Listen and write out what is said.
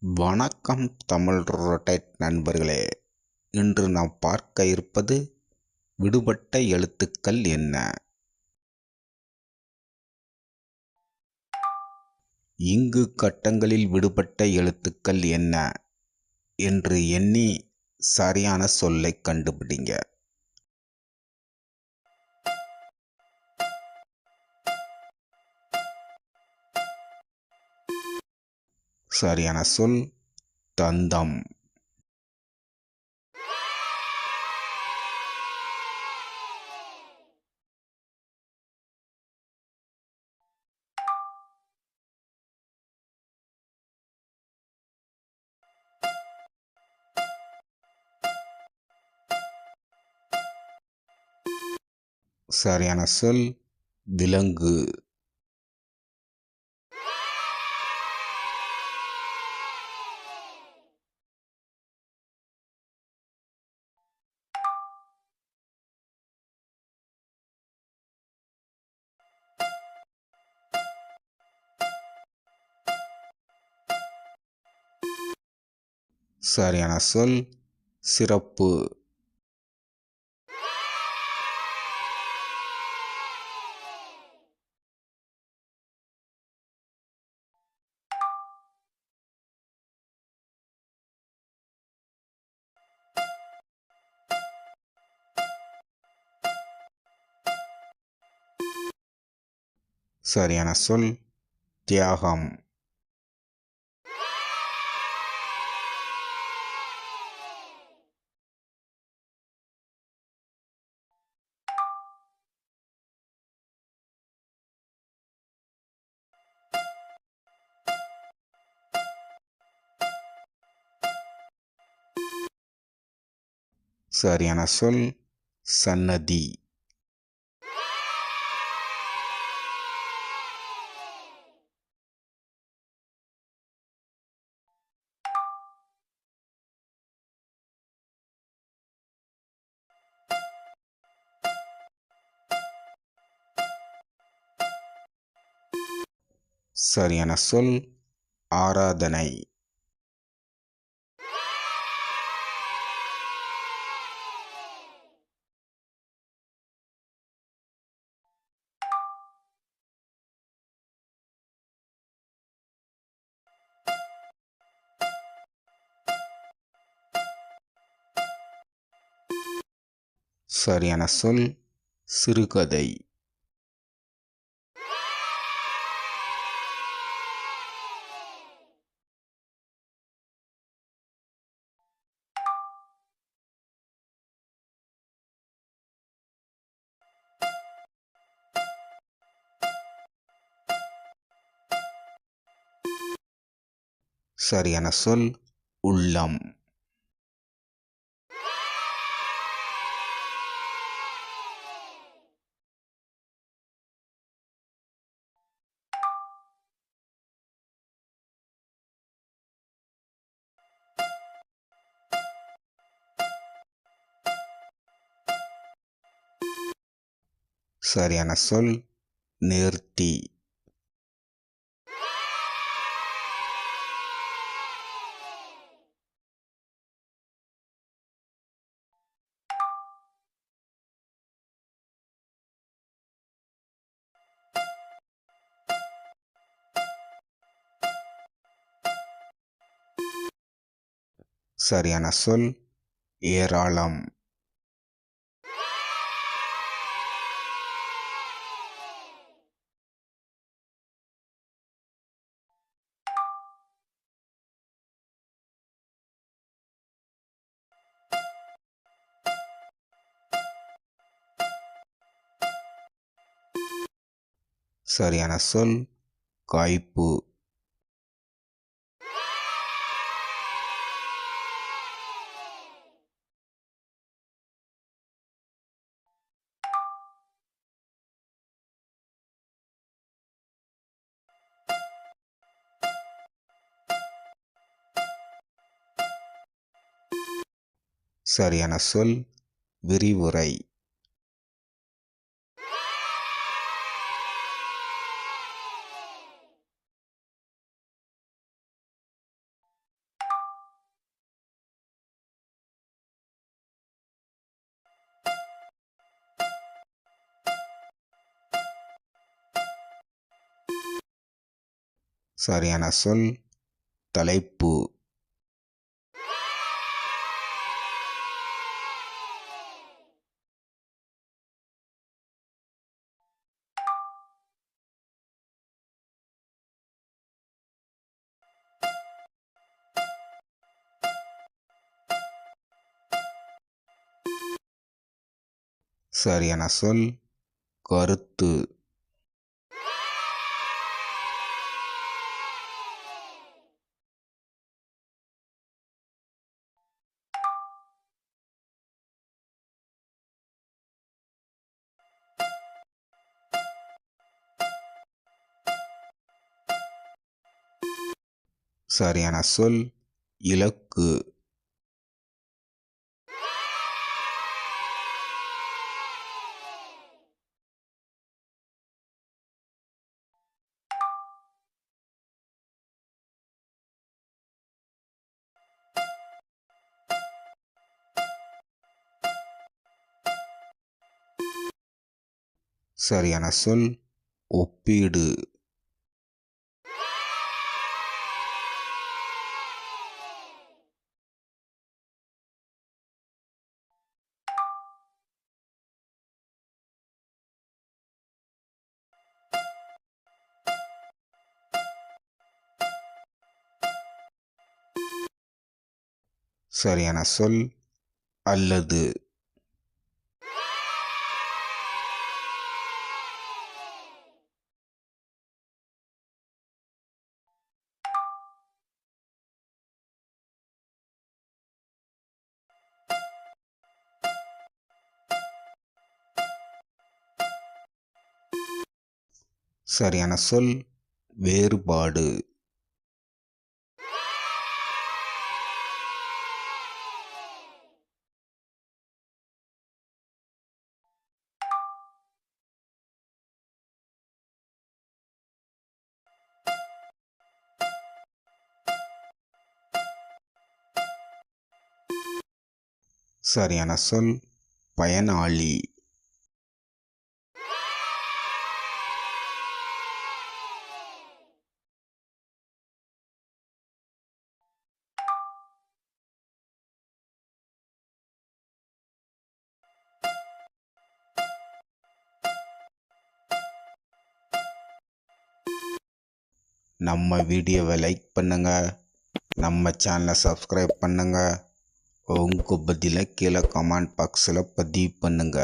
வணக்கம் தமிழ் ரொட்டேட் நண்பர்களே. இன்று நாம் பார்க்க இருப்பது விடுபட்ட எழுத்துக்கள் என்ன. இங்கு கட்டங்களில் விடுபட்ட எழுத்துக்கள் என்ன என்று எண்ணி சரியான சொல்லை கண்டுபிடிங்க. சரியான சொல் தந்தம். சரியான சொல் விலங்கு. சரியான சொல் சிறப்பு. சரியான சொல் தியாகம். சரியான சொல் சன்னதி. சரியான சொல் ஆராதனை. சரியான சொல் சிறுகதை. சரியான சொல் உள்ளம். சரியான சொல் நேர்த்தி. சரியான சொல் ஏராளம். சரியான சொல் காய்ப்பு. சரியான சொல் விரிவுரை. சரியான சொல் தலைப்பு. சரியான சொல் கருத்து. சரியான சொல் இலக்கு. சரியான சொல் ஒப்பீடு. சரியான சொல் அல்லது. சரியான சொல் வேறுபாடு. சரியான சொல் பயனாளி. நம்ம வீடியோவை லைக் பண்ணுங்க, நம்ம சேனலை சப்ஸ்கிரைப் பண்ணுங்க, உங்கள் பதிலை கீழே கமெண்ட் பாக்ஸில் பதிவு பண்ணுங்க.